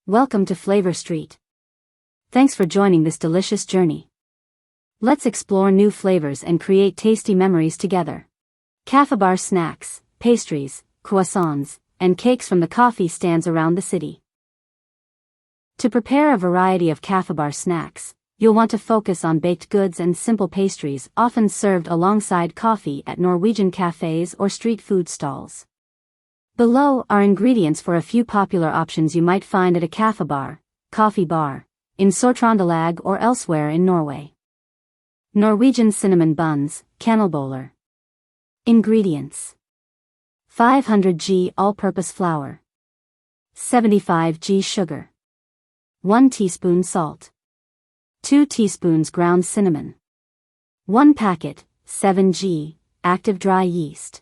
Welcome to Flavor Street. Thanks for joining this delicious journey. Let's explore new flavors and create tasty memories together. Cafe bar snacks, pastries, croissants, and cakes from the coffee stands around the city. To prepare a variety of cafe bar snacks, you'll want to focus on baked goods and simple pastries often served alongside coffee at Norwegian cafes or street food stalls. Below are ingredients for a few popular options you might find at a cafe bar, coffee bar, in Sør-Trøndelag or elsewhere in Norway. Norwegian cinnamon buns, Kjøttboller. Ingredients: 500 g all-purpose flour, 75 g sugar, 1 teaspoon salt, 2 teaspoons ground cinnamon, 1 packet, 7 g, active dry yeast,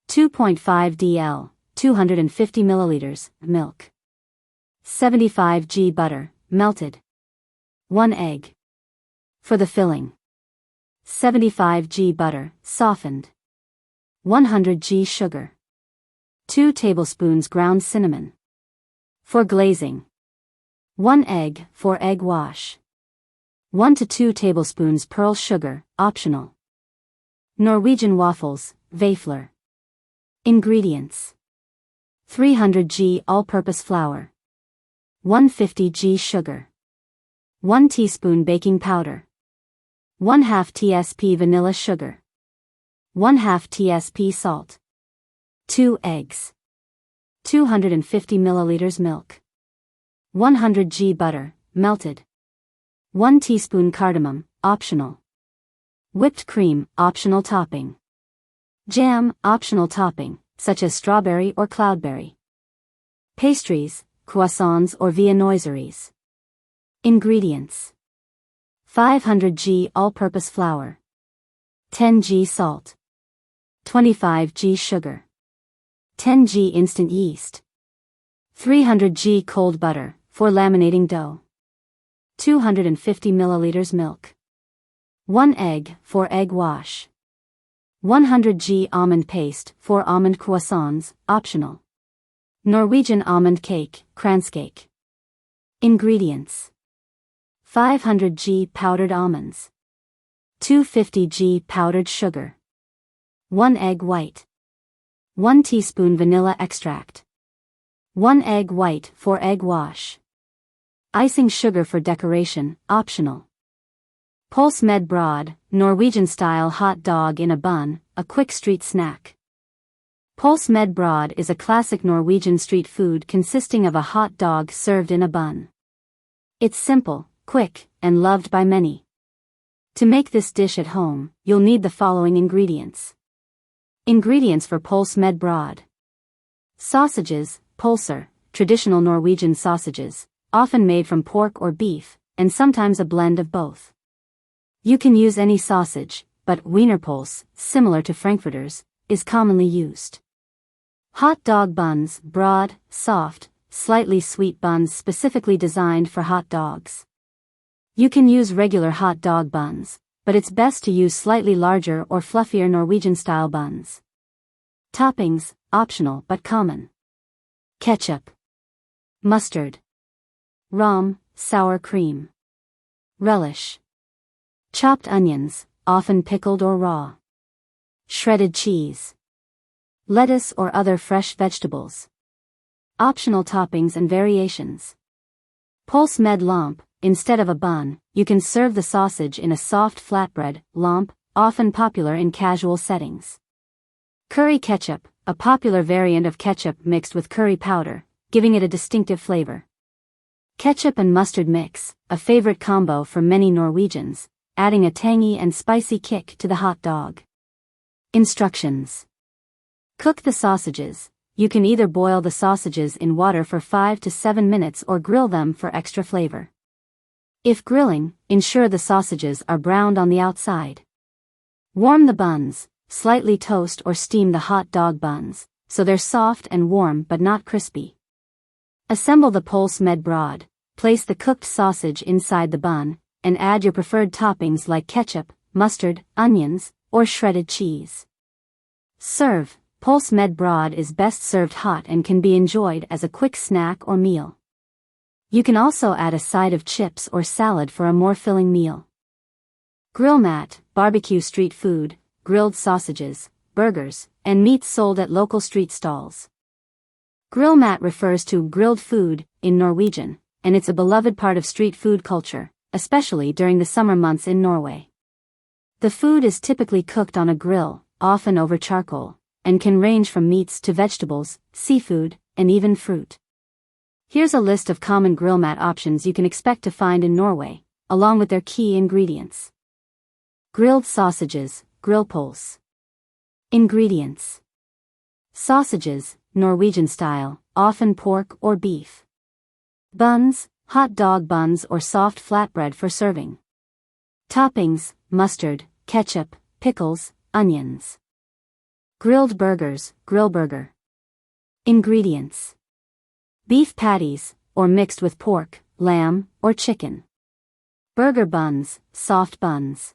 2.5 dl, 250 milliliters, milk, 75 g butter, melted, 1 egg. For the filling: 75 g butter, softened, 100 g sugar, 2 tablespoons ground cinnamon. For glazing: 1 egg, 4 egg wash, 1 to 2 tablespoons pearl sugar, optional. Norwegian waffles, vafler. Ingredients: 300 g all-purpose flour, 150 g sugar, 1 teaspoon baking powder, 1/2 tsp vanilla sugar, 1/2 tsp salt, 2 eggs, 250 milliliters milk, 100 g butter, melted, 1 teaspoon cardamom, optional. Whipped cream, optional topping. Jam, optional topping, such as strawberry or cloudberry. Pastries, croissants or viennoiseries. Ingredients: 500 g all-purpose flour, 10 g salt, 25 g sugar, 10 g instant yeast, 300 g cold butter, for laminating dough, 250 milliliters milk, 1 egg, 4 egg wash, 100 g almond paste, for almond croissants, optional. Norwegian almond cake, kranscake. Ingredients: 500 g powdered almonds, 250 g powdered sugar, 1 egg white, 1 teaspoon vanilla extract, 1 egg white, 4 egg wash. Icing sugar for decoration, optional. Pølse med brød, Norwegian-style hot dog in a bun, a quick street snack. Pølse med brød is a classic Norwegian street food consisting of a hot dog served in a bun. It's simple, quick, and loved by many. To make this dish at home, you'll need the following ingredients. Ingredients for pølse med brød: sausages, pølser, traditional Norwegian sausages, often made from pork or beef, and sometimes a blend of both. You can use any sausage, but wienerpølse, similar to frankfurters, is commonly used. Hot dog buns, broad, soft, slightly sweet buns specifically designed for hot dogs. You can use regular hot dog buns, but it's best to use slightly larger or fluffier Norwegian-style buns. Toppings, optional but common. Ketchup, mustard, rom, sour cream, relish, chopped onions, often pickled or raw, shredded cheese, lettuce or other fresh vegetables. Optional toppings and variations. Pølse med lompe: instead of a bun, you can serve the sausage in a soft flatbread, lompe, often popular in casual settings. Curry ketchup, a popular variant of ketchup mixed with curry powder, giving it a distinctive flavor. Ketchup and mustard mix, a favorite combo for many Norwegians, adding a tangy and spicy kick to the hot dog. Instructions: cook the sausages. You can either boil the sausages in water for 5 to 7 minutes or grill them for extra flavor. If grilling, ensure the sausages are browned on the outside. Warm the buns, slightly toast or steam the hot dog buns, so they're soft and warm but not crispy. Assemble the pølse med brød, place the cooked sausage inside the bun, and add your preferred toppings like ketchup, mustard, onions, or shredded cheese. Serve. Pølse med brød is best served hot and can be enjoyed as a quick snack or meal. You can also add a side of chips or salad for a more filling meal. Grillmat, barbecue street food, grilled sausages, burgers, and meats sold at local street stalls. Grillmat refers to grilled food in Norwegian, and it's a beloved part of street food culture, especially during the summer months in Norway. The food is typically cooked on a grill, often over charcoal, and can range from meats to vegetables, seafood, and even fruit. Here's a list of common grillmat options you can expect to find in Norway, along with their key ingredients. Grilled sausages, grillpølse. Ingredients. Sausages, Norwegian style, often pork or beef. Buns, hot dog buns or soft flatbread for serving. Toppings, mustard, ketchup, pickles, onions. Grilled burgers, grillburger. Ingredients. Beef patties, or mixed with pork, lamb, or chicken. Burger buns, soft buns.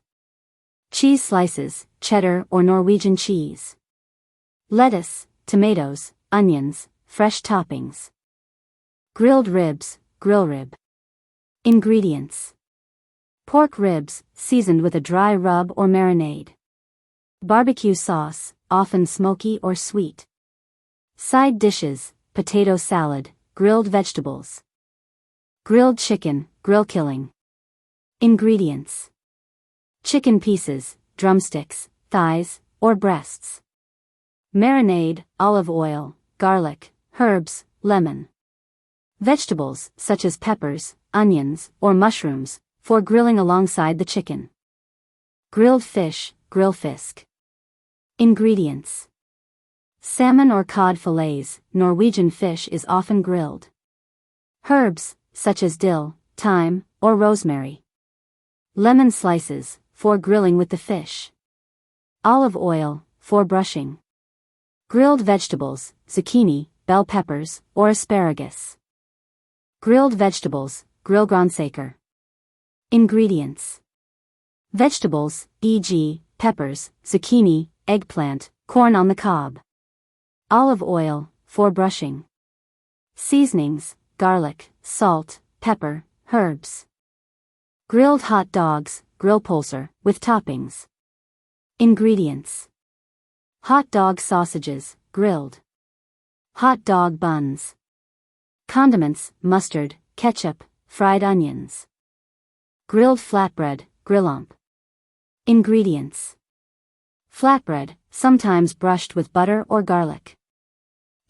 Cheese slices, cheddar or Norwegian cheese. Lettuce, tomatoes, onions, fresh toppings. Grilled ribs, grill rib. Ingredients. Pork ribs, seasoned with a dry rub or marinade. Barbecue sauce, often smoky or sweet. Side dishes, potato salad, grilled vegetables. Grilled chicken, grill killing. Ingredients. Chicken pieces, drumsticks, thighs, or breasts. Marinade, olive oil, garlic, herbs, lemon. Vegetables, such as peppers, onions, or mushrooms, for grilling alongside the chicken. Grilled fish, grillfisk. Ingredients. Salmon or cod fillets, Norwegian fish is often grilled. Herbs, such as dill, thyme, or rosemary. Lemon slices, for grilling with the fish. Olive oil, for brushing. Grilled vegetables, zucchini, bell peppers, or asparagus. Grilled vegetables, grillgrønnsaker. Ingredients. Vegetables, e.g., peppers, zucchini, eggplant, corn on the cob. Olive oil, for brushing. Seasonings, garlic, salt, pepper, herbs. Grilled hot dogs, grillpølser, with toppings. Ingredients. Hot dog sausages, grilled. Hot dog buns. Condiments, mustard, ketchup, fried onions. Grilled flatbread, grillomp. Ingredients. Flatbread, sometimes brushed with butter or garlic.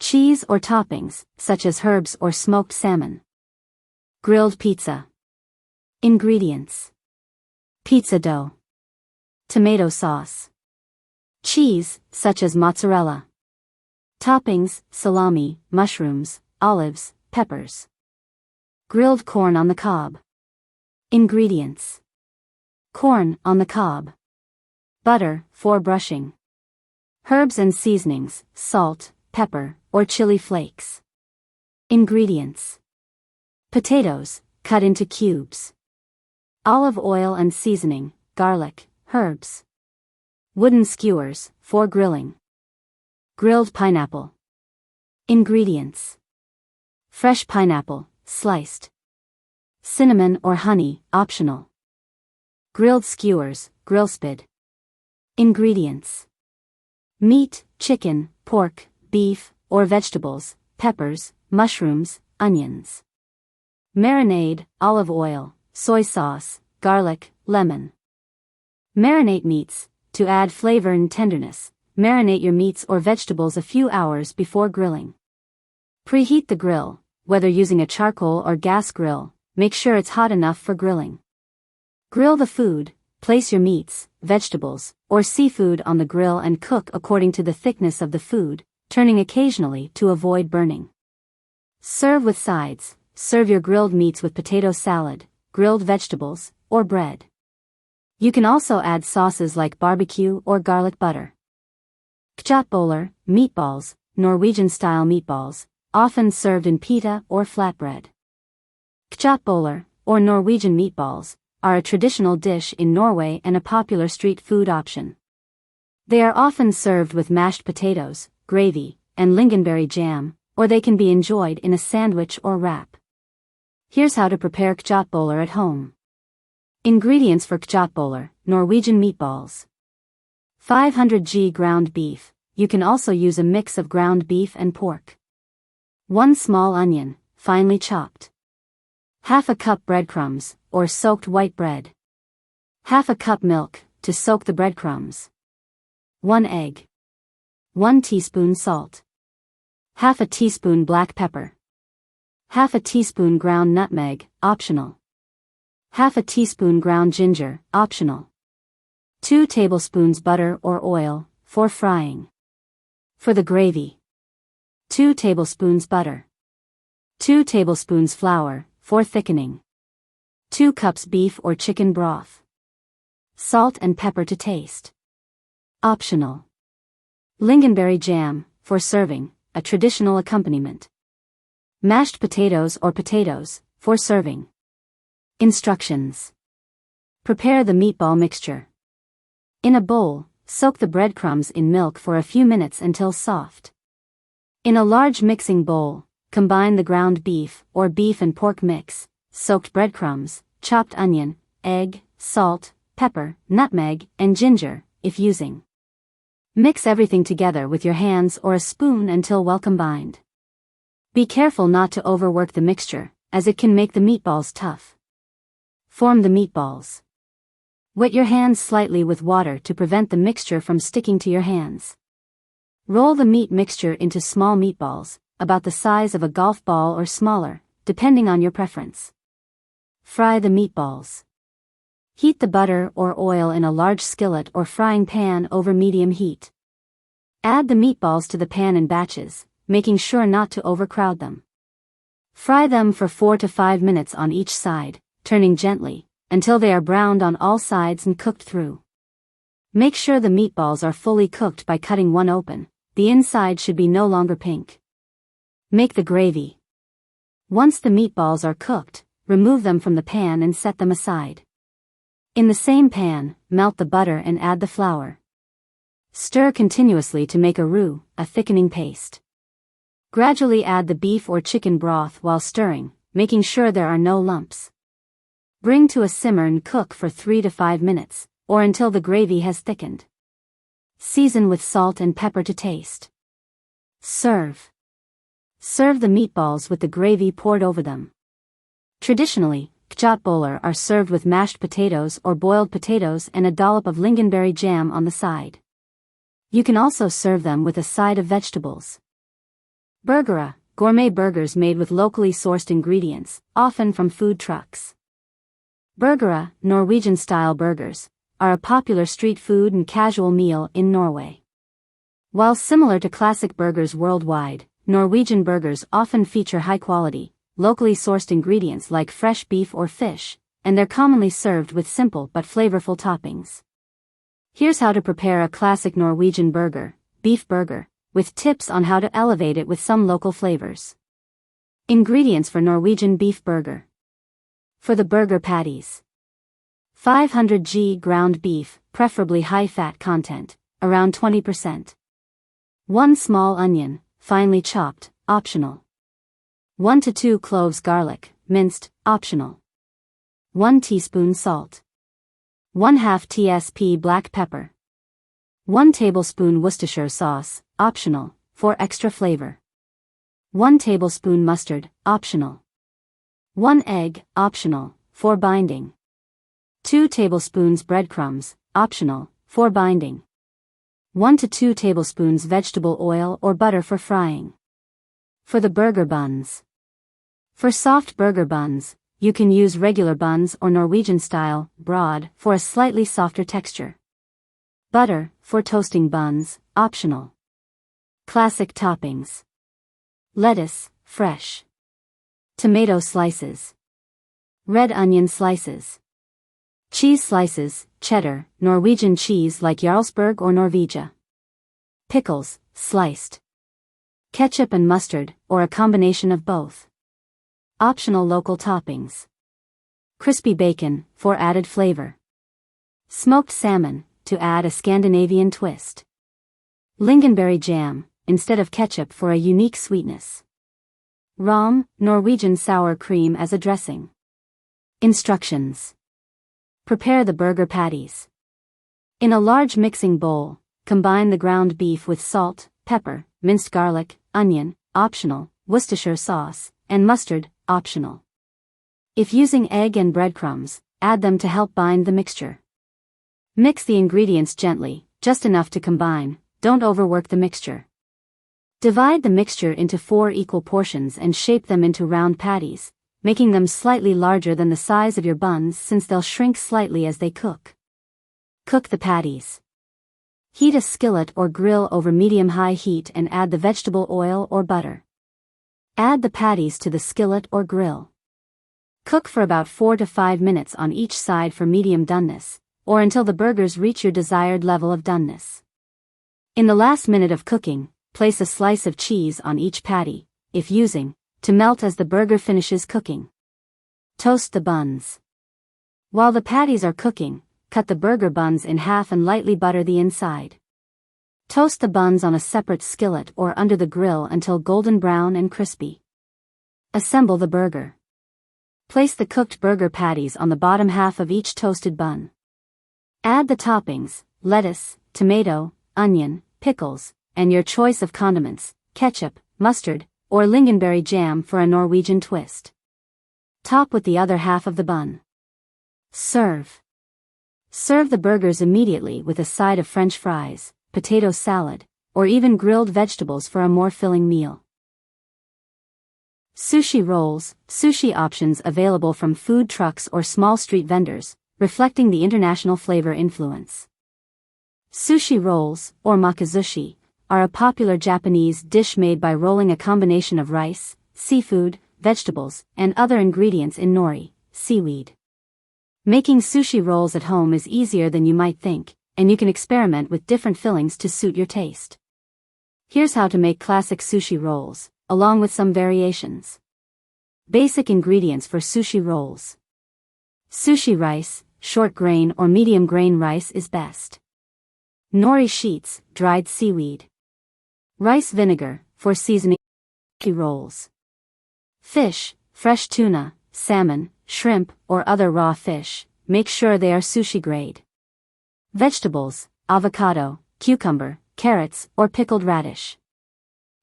Cheese or toppings, such as herbs or smoked salmon. Grilled pizza. Ingredients. Pizza dough. Tomato sauce. Cheese, such as mozzarella. Toppings, salami, mushrooms, olives, peppers. Grilled corn on the cob. Ingredients. Corn on the cob. Butter, for brushing. Herbs and seasonings, salt, pepper, or chili flakes. Ingredients. Potatoes, cut into cubes. Olive oil and seasoning, garlic, herbs. Wooden skewers, for grilling. Grilled pineapple. Ingredients. Fresh pineapple, sliced. Cinnamon or honey, optional. Grilled skewers, grillspid. Ingredients. Meat, chicken, pork, beef, or vegetables, peppers, mushrooms, onions. Marinade, olive oil, soy sauce, garlic, lemon. Marinate meats. To add flavor and tenderness, marinate your meats or vegetables a few hours before grilling. Preheat the grill, whether using a charcoal or gas grill, make sure it's hot enough for grilling. Grill the food, place your meats, vegetables, or seafood on the grill and cook according to the thickness of the food, turning occasionally to avoid burning. Serve with sides. Serve your grilled meats with potato salad, grilled vegetables, or bread. You can also add sauces like barbecue or garlic butter. Kjøttboller, meatballs, Norwegian-style meatballs, often served in pita or flatbread. Kjøttboller, or Norwegian meatballs, are a traditional dish in Norway and a popular street food option. They are often served with mashed potatoes, gravy, and lingonberry jam, or they can be enjoyed in a sandwich or wrap. Here's how to prepare Kjøttboller at home. Ingredients for Kjøttboller: Norwegian meatballs. 500 g ground beef. You can also use a mix of ground beef and pork. 1 small onion, finely chopped. Half a cup breadcrumbs, or soaked white bread. Half a cup milk, to soak the breadcrumbs. 1 egg. 1 teaspoon salt. Half a teaspoon black pepper. Half a teaspoon ground nutmeg, optional. Half a teaspoon ground ginger, optional. 2 tablespoons butter or oil, for frying. For the gravy: 2 tablespoons butter. 2 tablespoons flour, for thickening. 2 cups beef or chicken broth. Salt and pepper to taste. Optional. Lingonberry jam, for serving, a traditional accompaniment. Mashed potatoes or potatoes, for serving. Instructions. Prepare the meatball mixture. In a bowl, soak the breadcrumbs in milk for a few minutes until soft. In a large mixing bowl, combine the ground beef or beef and pork mix, soaked breadcrumbs, chopped onion, egg, salt, pepper, nutmeg, and ginger, if using. Mix everything together with your hands or a spoon until well combined. Be careful not to overwork the mixture, as it can make the meatballs tough. Form the meatballs. Wet your hands slightly with water to prevent the mixture from sticking to your hands. Roll the meat mixture into small meatballs, about the size of a golf ball or smaller, depending on your preference. Fry the meatballs. Heat the butter or oil in a large skillet or frying pan over medium heat. Add the meatballs to the pan in batches, making sure not to overcrowd them. Fry them for 4 to 5 minutes on each side, turning gently, until they are browned on all sides and cooked through. Make sure the meatballs are fully cooked by cutting one open. The inside should be no longer pink. Make the gravy. Once the meatballs are cooked, remove them from the pan and set them aside. In the same pan, melt the butter and add the flour. Stir continuously to make a roux, a thickening paste. Gradually add the beef or chicken broth while stirring, making sure there are no lumps. Bring to a simmer and cook for 3 to 5 minutes, or until the gravy has thickened. Season with salt and pepper to taste. Serve. Serve the meatballs with the gravy poured over them. Traditionally, Kjøttboller are served with mashed potatoes or boiled potatoes and a dollop of lingonberry jam on the side. You can also serve them with a side of vegetables. Burgere, gourmet burgers made with locally sourced ingredients, often from food trucks. Burgere, Norwegian-style burgers, are a popular street food and casual meal in Norway. While similar to classic burgers worldwide, Norwegian burgers often feature high-quality, locally sourced ingredients like fresh beef or fish, and they're commonly served with simple but flavorful toppings. Here's how to prepare a classic Norwegian burger, beef burger, with tips on how to elevate it with some local flavors. Ingredients for Norwegian beef burger. For the burger patties: 500 g ground beef, preferably high-fat content, around 20%. 1 small onion, finely chopped, optional. 1 to 2 cloves garlic, minced, optional. 1 teaspoon salt. 1/2 tsp black pepper. 1 tablespoon Worcestershire sauce, optional, for extra flavor. 1 tablespoon mustard, optional. 1 egg, optional, for binding. 2 tablespoons breadcrumbs, optional, for binding. 1 to 2 tablespoons vegetable oil or butter for frying. For the burger buns. For soft burger buns, you can use regular buns or Norwegian-style, brød, for a slightly softer texture. Butter, for toasting buns, optional. Classic toppings: lettuce, fresh. Tomato slices. Red onion slices. Cheese slices, cheddar, Norwegian cheese like Jarlsberg or Norvegia. Pickles, sliced. Ketchup and mustard, or a combination of both. Optional local toppings: crispy bacon, for added flavor. Smoked salmon, to add a Scandinavian twist. Lingonberry jam, instead of ketchup for a unique sweetness. Rom, Norwegian sour cream as a dressing. Instructions. Prepare the burger patties. In a large mixing bowl, combine the ground beef with salt, pepper, minced garlic, onion, optional, Worcestershire sauce, and mustard, optional. If using egg and breadcrumbs, add them to help bind the mixture. Mix the ingredients gently, just enough to combine, don't overwork the mixture. Divide the mixture into 4 equal portions and shape them into round patties, making them slightly larger than the size of your buns since they'll shrink slightly as they cook. Cook the patties. Heat a skillet or grill over medium-high heat and add the vegetable oil or butter. Add the patties to the skillet or grill. Cook for about 4 to 5 minutes on each side for medium doneness, or until the burgers reach your desired level of doneness. In the last minute of cooking, place a slice of cheese on each patty, if using, to melt as the burger finishes cooking. Toast the buns. While the patties are cooking, cut the burger buns in half and lightly butter the inside. Toast the buns on a separate skillet or under the grill until golden brown and crispy. Assemble the burger. Place the cooked burger patties on the bottom half of each toasted bun. Add the toppings, lettuce, tomato, onion, pickles, and your choice of condiments, ketchup, mustard, or lingonberry jam for a Norwegian twist. Top with the other half of the bun. Serve. Serve the burgers immediately with a side of French fries, potato salad, or even grilled vegetables for a more filling meal. Sushi rolls, sushi options available from food trucks or small street vendors, reflecting the international flavor influence. Sushi rolls, or makizushi, are a popular Japanese dish made by rolling a combination of rice, seafood, vegetables, and other ingredients in nori, seaweed. Making sushi rolls at home is easier than you might think, and you can experiment with different fillings to suit your taste. Here's how to make classic sushi rolls, along with some variations. Basic ingredients for sushi rolls. Sushi rice, short grain or medium grain rice is best. Nori sheets, dried seaweed. Rice vinegar, for seasoning sushi rolls. Fish, fresh tuna, salmon, shrimp, or other raw fish, make sure they are sushi grade. Vegetables, avocado, cucumber, carrots, or pickled radish.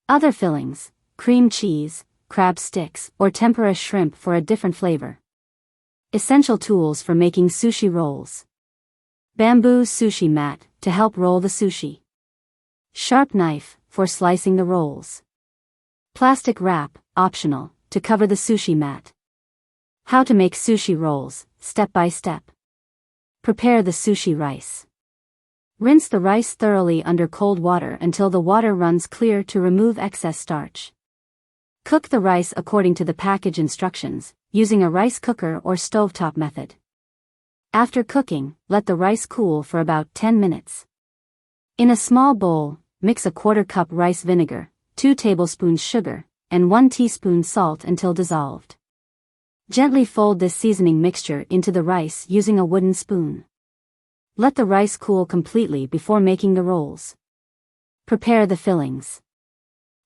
Other fillings, cream cheese, crab sticks, or tempura shrimp for a different flavor. Essential tools for making sushi rolls. Bamboo sushi mat, to help roll the sushi. Sharp knife, for slicing the rolls. Plastic wrap, optional, to cover the sushi mat. How to make sushi rolls, step by step. Prepare the sushi rice. Rinse the rice thoroughly under cold water until the water runs clear to remove excess starch. Cook the rice according to the package instructions, using a rice cooker or stovetop method. After cooking, let the rice cool for about 10 minutes. In a small bowl, mix a 1/4 cup rice vinegar, 2 tablespoons sugar, and 1 teaspoon salt until dissolved. Gently fold this seasoning mixture into the rice using a wooden spoon. Let the rice cool completely before making the rolls. Prepare the fillings.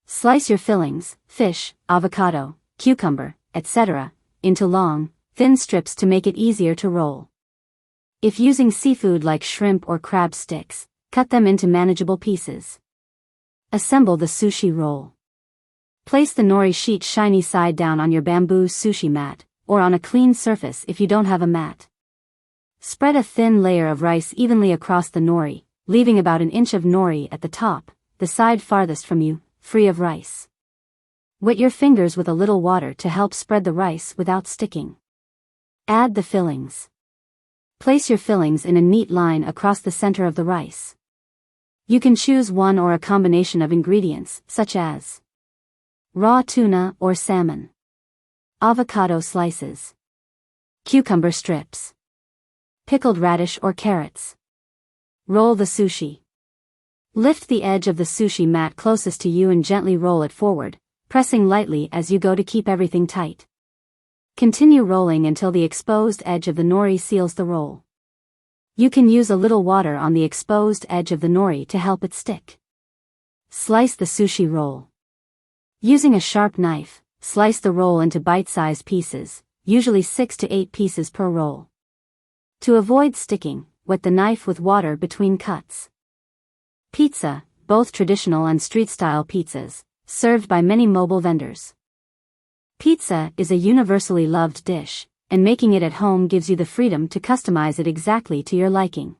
Slice your fillings, fish, avocado, cucumber, etc., into long, thin strips to make it easier to roll. If using seafood like shrimp or crab sticks, cut them into manageable pieces. Assemble the sushi roll. Place the nori sheet shiny side down on your bamboo sushi mat, or on a clean surface if you don't have a mat. Spread a thin layer of rice evenly across the nori, leaving about 1 inch of nori at the top, the side farthest from you, free of rice. Wet your fingers with a little water to help spread the rice without sticking. Add the fillings. Place your fillings in a neat line across the center of the rice. You can choose one or a combination of ingredients, such as raw tuna or salmon, avocado slices, cucumber strips, pickled radish or carrots. Roll the sushi. Lift the edge of the sushi mat closest to you and gently roll it forward, pressing lightly as you go to keep everything tight. Continue rolling until the exposed edge of the nori seals the roll. You can use a little water on the exposed edge of the nori to help it stick. Slice the sushi roll. Using a sharp knife, Slice the roll into bite-sized pieces, usually 6 to 8 pieces per roll. To avoid sticking, wet the knife with water between cuts. Pizza, both traditional and street-style pizzas, served by many mobile vendors. Pizza is a universally loved dish, and making it at home gives you the freedom to customize it exactly to your liking.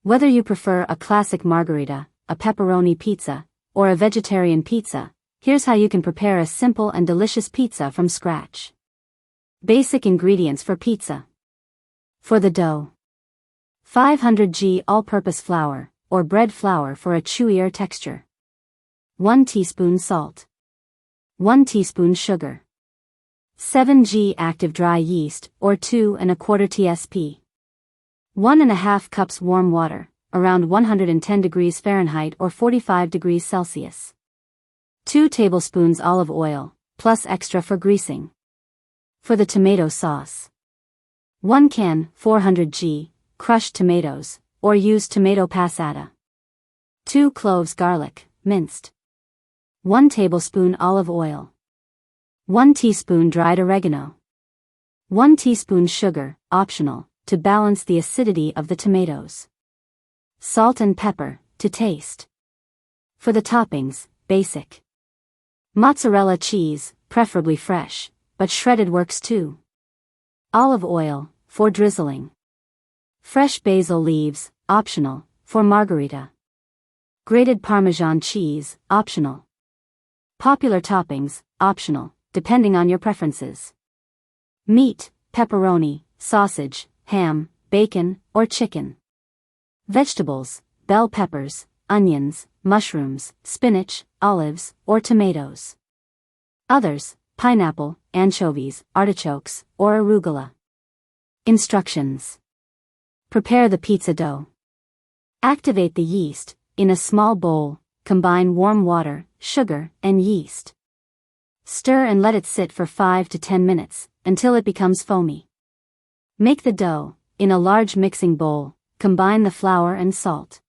Whether you prefer a classic margherita, a pepperoni pizza, or a vegetarian pizza, here's how you can prepare a simple and delicious pizza from scratch. Basic ingredients for pizza. For the dough: 500 g all-purpose flour, or bread flour for a chewier texture. 1 teaspoon salt. 1 teaspoon sugar. 7 g active dry yeast, or 2¼ tsp. 1½ cups warm water, around 110 degrees Fahrenheit or 45 degrees Celsius. 2 tablespoons olive oil, plus extra for greasing. For the tomato sauce: 1 can, 400 g, crushed tomatoes, or use tomato passata. 2 cloves garlic, minced. 1 tablespoon olive oil. 1 teaspoon dried oregano. 1 teaspoon sugar, optional, to balance the acidity of the tomatoes. Salt and pepper, to taste. For the toppings, basic. Mozzarella cheese, preferably fresh, but shredded works too. Olive oil, for drizzling. Fresh basil leaves, optional, for margherita. Grated Parmesan cheese, optional. Popular toppings, optional, depending on your preferences. Meat, pepperoni, sausage, ham, bacon, or chicken. Vegetables: bell peppers, onions, mushrooms, spinach, olives, or tomatoes. Others: pineapple, anchovies, artichokes, or arugula. Instructions. Prepare the pizza dough. Activate the yeast. In a small bowl, combine warm water, sugar, and yeast. Stir and let it sit for 5 to 10 minutes, until it becomes foamy. Make the dough. In a large mixing bowl, combine the flour and salt.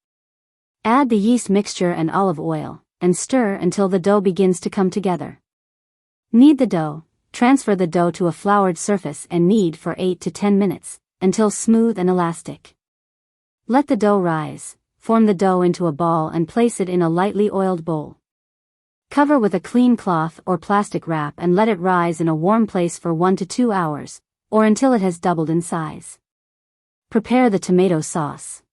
Add the yeast mixture and olive oil, and stir until the dough begins to come together. Knead the dough. Transfer the dough to a floured surface and knead for 8 to 10 minutes, until smooth and elastic. Let the dough rise. Form the dough into a ball and place it in a lightly oiled bowl. Cover with a clean cloth or plastic wrap and let it rise in a warm place for 1 to 2 hours, or until it has doubled in size. Prepare the tomato sauce.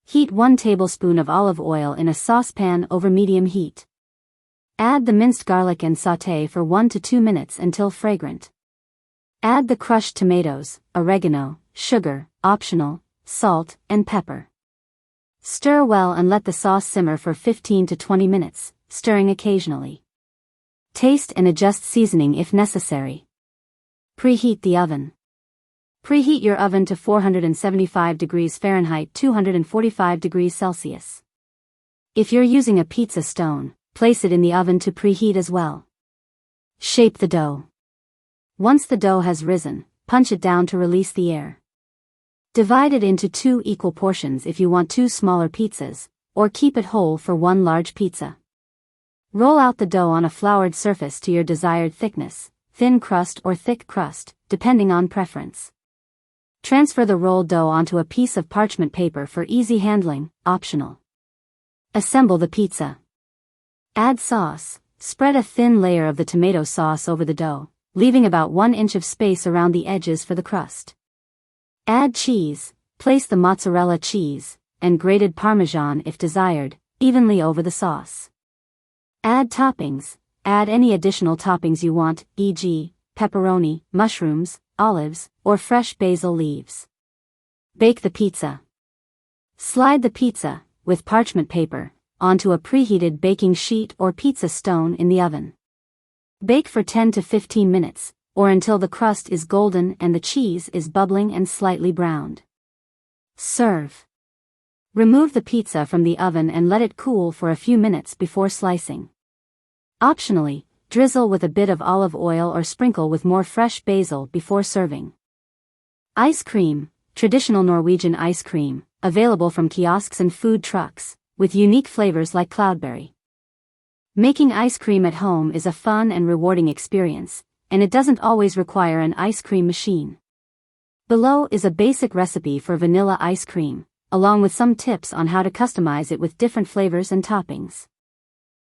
Heat 1 tablespoon of olive oil in a saucepan over medium heat. Add the minced garlic and sauté for 1 to 2 minutes until fragrant. Add the crushed tomatoes, oregano, sugar, optional, salt, and pepper. Stir well and let the sauce simmer for 15 to 20 minutes, stirring occasionally. Taste and adjust seasoning if necessary. Preheat the oven. Preheat your oven to 475 degrees Fahrenheit 245 degrees Celsius. If you're using a pizza stone, place it in the oven to preheat as well. Shape the dough. Once the dough has risen, punch it down to release the air. Divide it into 2 equal portions if you want 2 smaller pizzas, or keep it whole for 1 large pizza. Roll out the dough on a floured surface to your desired thickness, thin crust or thick crust, depending on preference. Transfer the rolled dough onto a piece of parchment paper for easy handling, optional. Assemble the pizza. Add sauce. Spread a thin layer of the tomato sauce over the dough, leaving about 1 inch of space around the edges for the crust. Add cheese. Place the mozzarella cheese, and grated Parmesan if desired, evenly over the sauce. Add toppings. Add any additional toppings you want, e.g., pepperoni, mushrooms, olives, or fresh basil leaves. Bake the pizza. Slide the pizza, with parchment paper, onto a preheated baking sheet or pizza stone in the oven. Bake for 10 to 15 minutes, or until the crust is golden and the cheese is bubbling and slightly browned. Serve. Remove the pizza from the oven and let it cool for a few minutes before slicing. Optionally, drizzle with a bit of olive oil or sprinkle with more fresh basil before serving. Ice cream, traditional Norwegian ice cream, available from kiosks and food trucks, with unique flavors like cloudberry. Making ice cream at home is a fun and rewarding experience, and it doesn't always require an ice cream machine. Below is a basic recipe for vanilla ice cream, along with some tips on how to customize it with different flavors and toppings.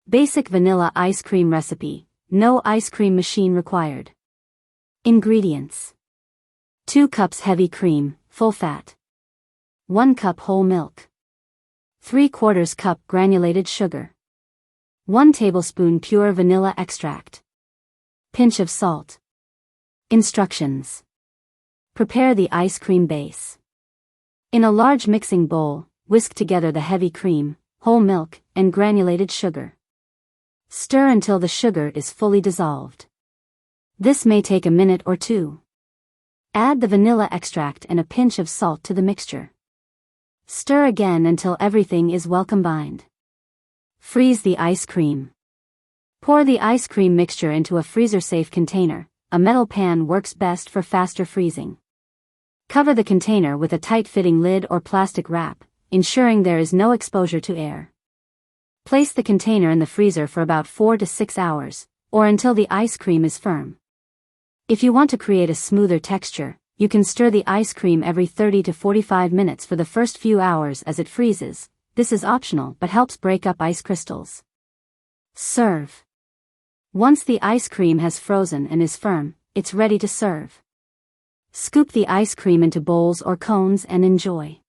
Basic vanilla ice cream recipe, no ice cream machine required. Ingredients: 2 cups heavy cream, full fat. 1 cup whole milk. 3/4 cup granulated sugar. 1 tablespoon pure vanilla extract. Pinch of salt. Instructions. Prepare the ice cream base. In a large mixing bowl, whisk together the heavy cream, whole milk, and granulated sugar. Stir until the sugar is fully dissolved. This may take a minute or two. Add the vanilla extract and a pinch of salt to the mixture. Stir again until everything is well combined. Freeze the ice cream. Pour the ice cream mixture into a freezer-safe container. A metal pan works best for faster freezing. Cover the container with a tight-fitting lid or plastic wrap, ensuring there is no exposure to air. Place the container in the freezer for about 4 to 6 hours, or until the ice cream is firm. If you want to create a smoother texture, you can stir the ice cream every 30 to 45 minutes for the first few hours as it freezes. This is optional but helps break up ice crystals. Serve. Once the ice cream has frozen and is firm, it's ready to serve. Scoop the ice cream into bowls or cones and enjoy.